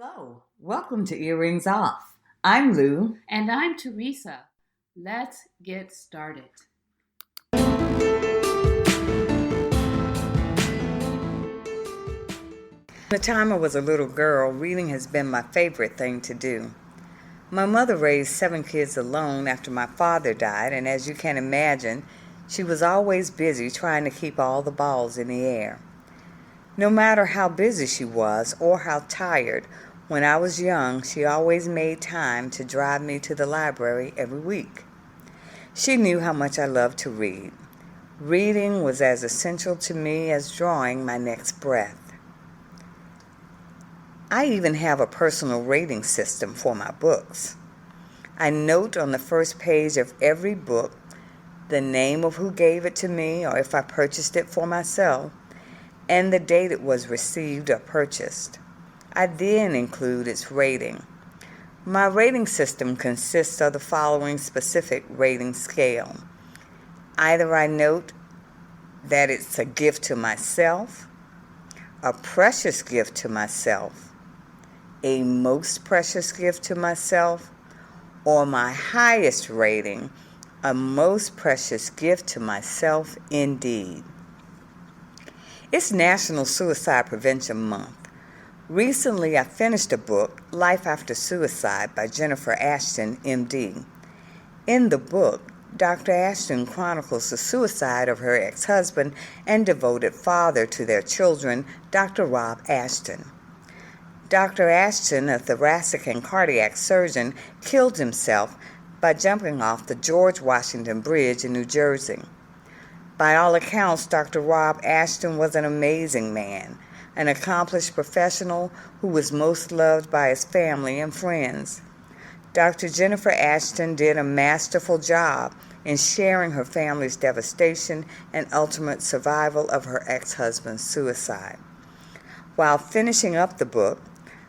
Hello, welcome to Earrings Off. I'm Lou. And I'm Teresa. Let's get started. The time I was a little girl, reading has been my favorite thing to do. My mother raised 7 kids alone after my father died, and as you can imagine, she was always busy trying to keep all the balls in the air. No matter how busy she was or how tired, when I was young, she always made time to drive me to the library every week. She knew how much I loved to read. Reading was as essential to me as drawing my next breath. I even have a personal rating system for my books. I note on the first page of every book the name of who gave it to me or if I purchased it for myself, and the date it was received or purchased. I then include its rating. My rating system consists of the following specific rating scale. Either I note that it's a gift to myself, a precious gift to myself, a most precious gift to myself, or my highest rating, a most precious gift to myself indeed. It's National Suicide Prevention Month. Recently, I finished a book, Life After Suicide by Jennifer Ashton, MD. In the book, Dr. Ashton chronicles the suicide of her ex-husband and devoted father to their children, Dr. Rob Ashton. Dr. Ashton, a thoracic and cardiac surgeon, killed himself by jumping off the George Washington Bridge in New Jersey. By all accounts, Dr. Rob Ashton was an amazing man, an accomplished professional who was most loved by his family and friends. Dr. Jennifer Ashton did a masterful job in sharing her family's devastation and ultimate survival of her ex-husband's suicide. While finishing up the book,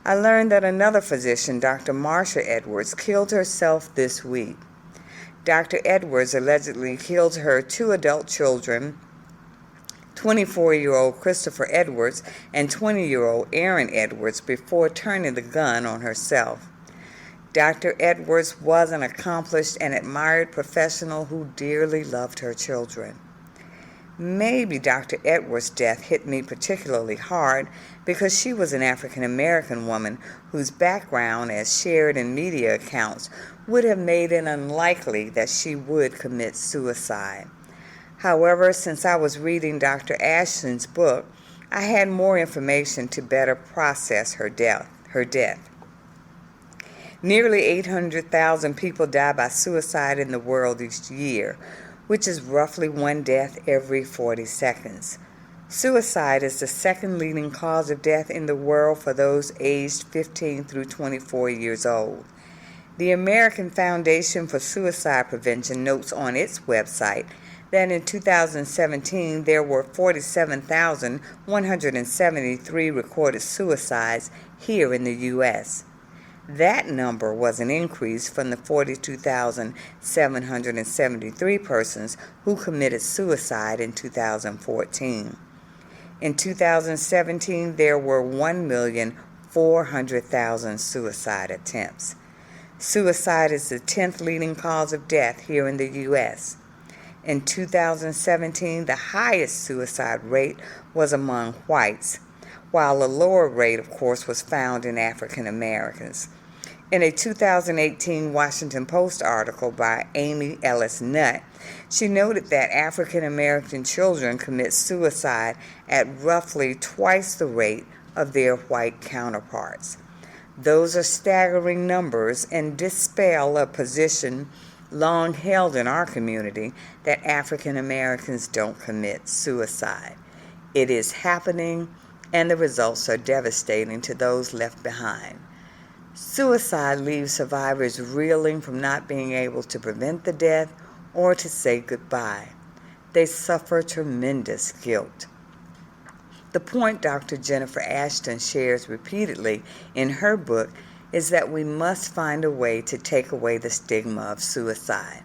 I learned that another physician, Dr. Marsha Edwards, killed herself this week. Dr. Edwards allegedly killed her 2 adult children, 24-year-old Christopher Edwards and 20-year-old Aaron Edwards, before turning the gun on herself. Dr. Edwards was an accomplished and admired professional who dearly loved her children. Maybe Dr. Edwards' death hit me particularly hard because she was an African American woman whose background, as shared in media accounts, would have made it unlikely that she would commit suicide. However, since I was reading Dr. Ashton's book, I had more information to better process her death. Nearly 800,000 people die by suicide in the world each year, which is roughly 1 death every 40 seconds. Suicide is the second leading cause of death in the world for those aged 15 through 24 years old. The American Foundation for Suicide Prevention notes on its website that in 2017 there were 47,173 recorded suicides here in the U.S. That number was an increase from the 42,773 persons who committed suicide in 2014. In 2017, there were 1,400,000 suicide attempts. Suicide is the 10th leading cause of death here in the U.S. In 2017, the highest suicide rate was among whites, while a lower rate, of course, was found in African Americans. In a 2018 Washington Post article by Amy Ellis Nutt, she noted that African American children commit suicide at roughly twice the rate of their white counterparts. Those are staggering numbers and dispel a position long held in our community that African Americans don't commit suicide. It is happening, and the results are devastating to those left behind. Suicide leaves survivors reeling from not being able to prevent the death or to say goodbye. They suffer tremendous guilt. The point Dr. Jennifer Ashton shares repeatedly in her book is that we must find a way to take away the stigma of suicide.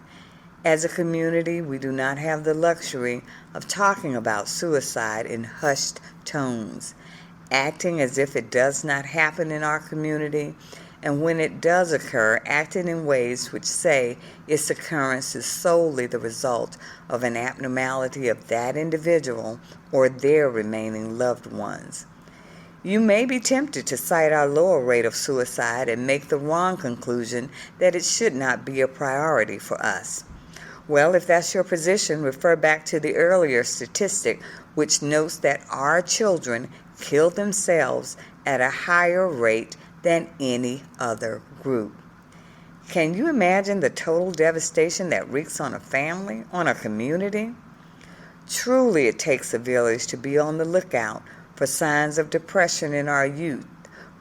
As a community, we do not have the luxury of talking about suicide in hushed tones. acting as if it does not happen in our community, and when it does occur, acting in ways which say its occurrence is solely the result of an abnormality of that individual or their remaining loved ones. You may be tempted to cite our lower rate of suicide and make the wrong conclusion that it should not be a priority for us. Well, if that's your position, refer back to the earlier statistic, which notes that our children kill themselves at a higher rate than any other group. Can you imagine the total devastation that wreaks on a family, on a community? Truly, it takes a village to be on the lookout for signs of depression in our youth,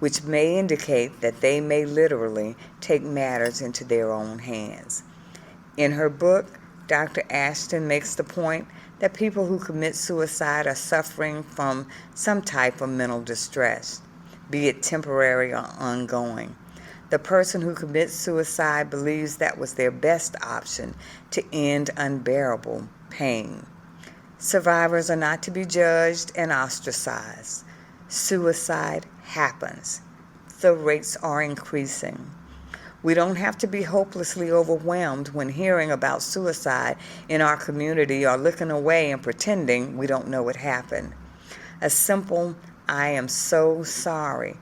which may indicate that they may literally take matters into their own hands. In her book, Dr. Ashton makes the point that people who commit suicide are suffering from some type of mental distress, be it temporary or ongoing. The person who commits suicide believes that was their best option to end unbearable pain. Survivors are not to be judged and ostracized. Suicide happens. The rates are increasing. We don't have to be hopelessly overwhelmed when hearing about suicide in our community or looking away and pretending we don't know what happened. A simple, "I am so sorry,"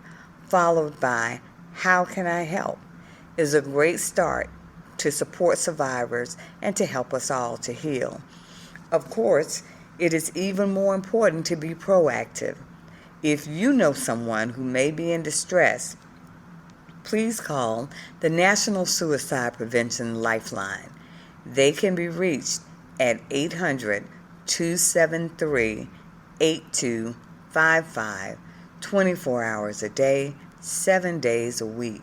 followed by, "How can I help?" is a great start to support survivors and to help us all to heal. Of course, it is even more important to be proactive. If you know someone who may be in distress, please call the National Suicide Prevention Lifeline. They can be reached at 800-273-8255, 24 hours a day, 7 days a week.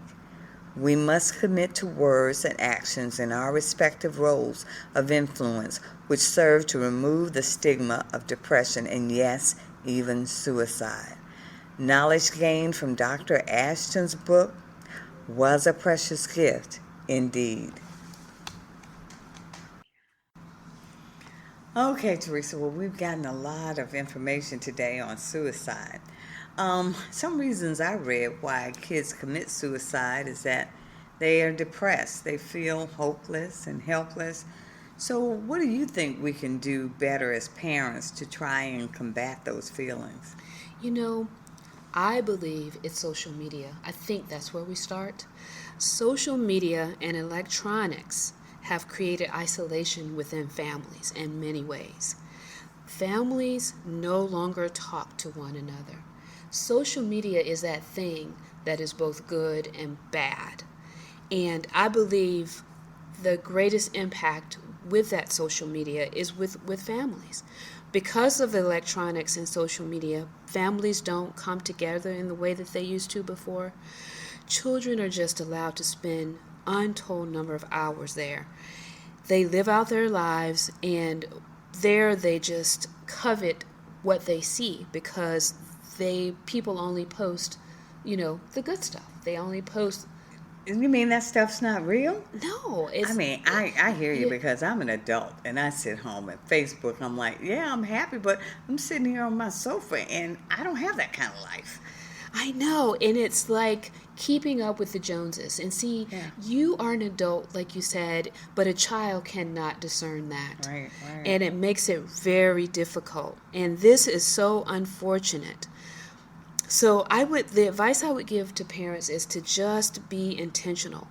We must commit to words and actions in our respective roles of influence which serve to remove the stigma of depression and, yes, even suicide. Knowledge gained from Dr. Ashton's book was a precious gift indeed. Okay, Teresa, well, we've gotten a lot of information today on suicide. Some reasons I read why kids commit suicide is that they are depressed. They feel hopeless and helpless. So what do you think we can do better as parents to try and combat those feelings? You know, I believe it's social media. I think that's where we start. Social media and electronics have created isolation within families in many ways. Families no longer talk to one another. Social media is that thing that is both good and bad. And I believe the greatest impact with that social media is with families. Because of electronics and social media, families don't come together in the way that they used to before. Children are just allowed to spend untold number of hours there. They live out their lives, and there they just covet what they see because people only post, the good stuff. They only post. You mean that stuff's not real? No, I hear you because I'm an adult and I sit home at Facebook. I'm like, yeah, I'm happy, but I'm sitting here on my sofa and I don't have that kind of life. I know, and it's like keeping up with the Joneses. And see, Yeah. You are an adult, like you said, but a child cannot discern that. Right. And it makes it very difficult. And this is so unfortunate. So the advice I would give to parents is to just be intentional.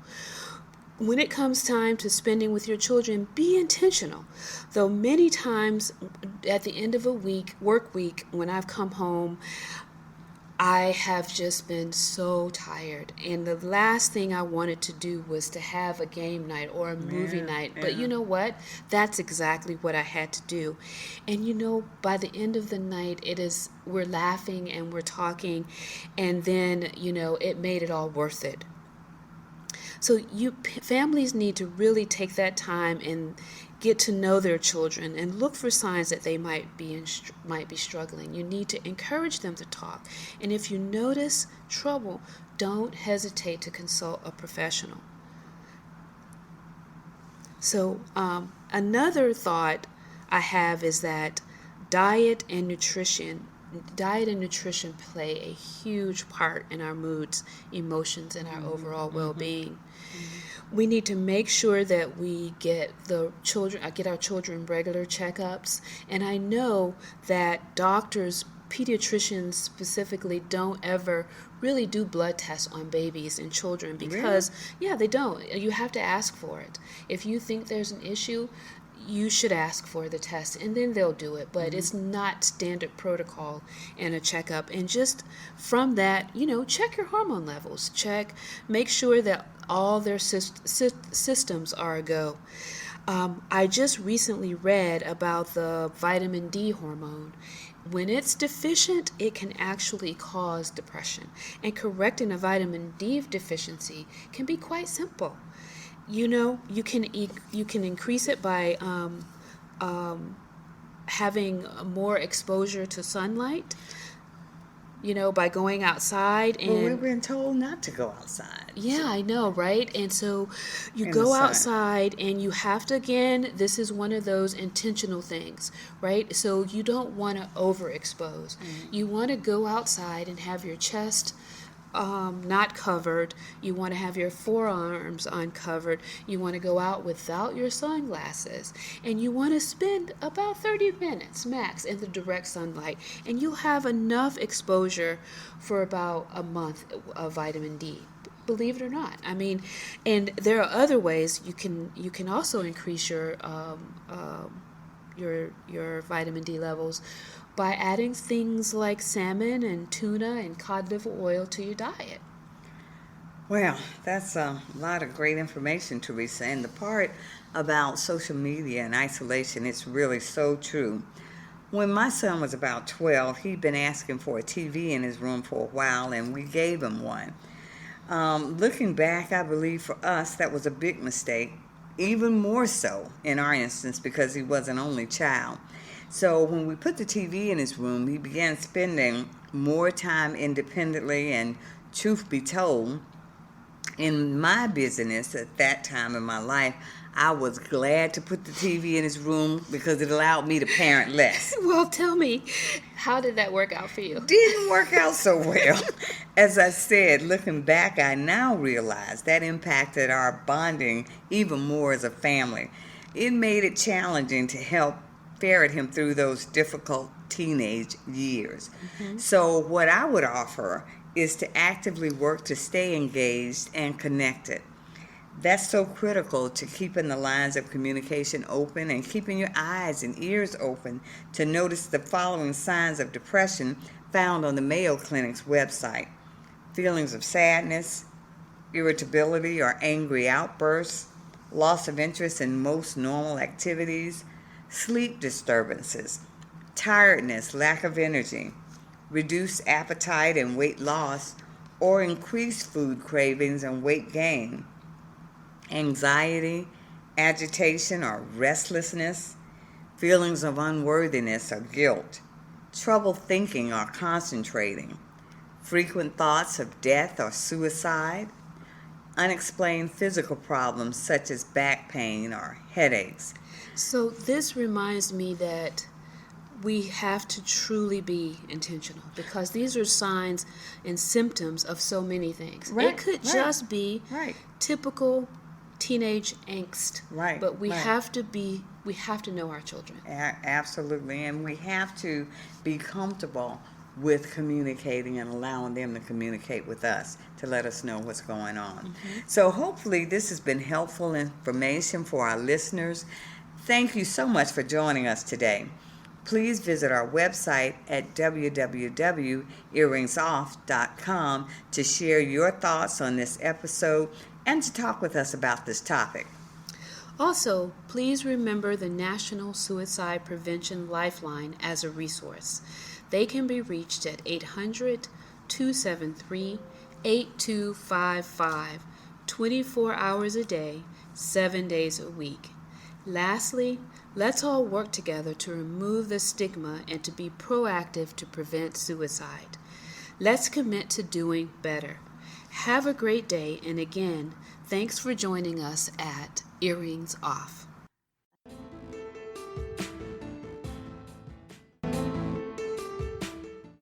When it comes time to spending with your children, be intentional. Though many times at the end of a work week, when I've come home, I have just been so tired. And the last thing I wanted to do was to have a game night or a movie night. But you know what? That's exactly what I had to do. And by the end of the night, we're laughing and we're talking. And then, it made it all worth it. So families need to really take that time and get to know their children and look for signs that they might be struggling. You need to encourage them to talk. And if you notice trouble, don't hesitate to consult a professional. So another thought I have is that diet and nutrition diet and nutrition play a huge part in our moods, emotions, and our overall well-being. We need to make sure that we get our children regular checkups. And I know that doctors, pediatricians specifically, don't ever really do blood tests on babies and children because, yeah, they don't. You have to ask for it. If you think there's an issue, you should ask for the test and then they'll do it, but it's not standard protocol in a checkup. And just from that, check your hormone levels, make sure that all their systems are a go. I just recently read about the vitamin D hormone. When it's deficient, it can actually cause depression, and correcting a vitamin D deficiency can be quite simple. You can increase it by having more exposure to sunlight. By going outside. And well, we've been told not to go outside. Yeah, I know, right? And so you go outside and you have to, again, this is one of those intentional things, right? So you don't want to overexpose. You want to go outside and have your chest not covered. You want to have your forearms uncovered. You want to go out without your sunglasses. And you want to spend about 30 minutes max in the direct sunlight. And you'll have enough exposure for about a month of vitamin D. Believe it or not. I mean, and there are other ways you can also increase your vitamin D levels by adding things like salmon and tuna and cod liver oil to your diet. Well, that's a lot of great information, Teresa. And the part about social media and isolation, it's really so true. When my son was about 12, he'd been asking for a TV in his room for a while, and we gave him one. Looking back, I believe for us that was a big mistake, even more so in our instance because he was an only child. So when we put the TV in his room, he began spending more time independently, and truth be told, in my business at that time in my life, I was glad to put the TV in his room because it allowed me to parent less. Well, tell me, how did that work out for you? Didn't work out so well. As I said, looking back, I now realize that impacted our bonding even more as a family. It made it challenging to help ferret him through those difficult teenage years. So what I would offer is to actively work to stay engaged and connected. That's so critical to keeping the lines of communication open and keeping your eyes and ears open to notice the following signs of depression found on the Mayo Clinic's website: feelings of sadness, irritability or angry outbursts, loss of interest in most normal activities, sleep disturbances, tiredness, lack of energy, reduced appetite and weight loss, or increased food cravings and weight gain, anxiety, agitation or restlessness, feelings of unworthiness or guilt, trouble thinking or concentrating, frequent thoughts of death or suicide, unexplained physical problems such as back pain or headaches. So this reminds me that we have to truly be intentional because these are signs and symptoms of so many things. It could just be typical teenage angst, but we have to know our children. Absolutely, and we have to be comfortable with communicating and allowing them to communicate with us to let us know what's going on. So hopefully this has been helpful information for our listeners. Thank you so much for joining us today. Please visit our website at www.earringsoff.com to share your thoughts on this episode and to talk with us about this topic. Also, please remember the National Suicide Prevention Lifeline as a resource. They can be reached at 800-273-8255, 24 hours a day, 7 days a week. Lastly, let's all work together to remove the stigma and to be proactive to prevent suicide. Let's commit to doing better. Have a great day, and again, thanks for joining us at Earrings Off.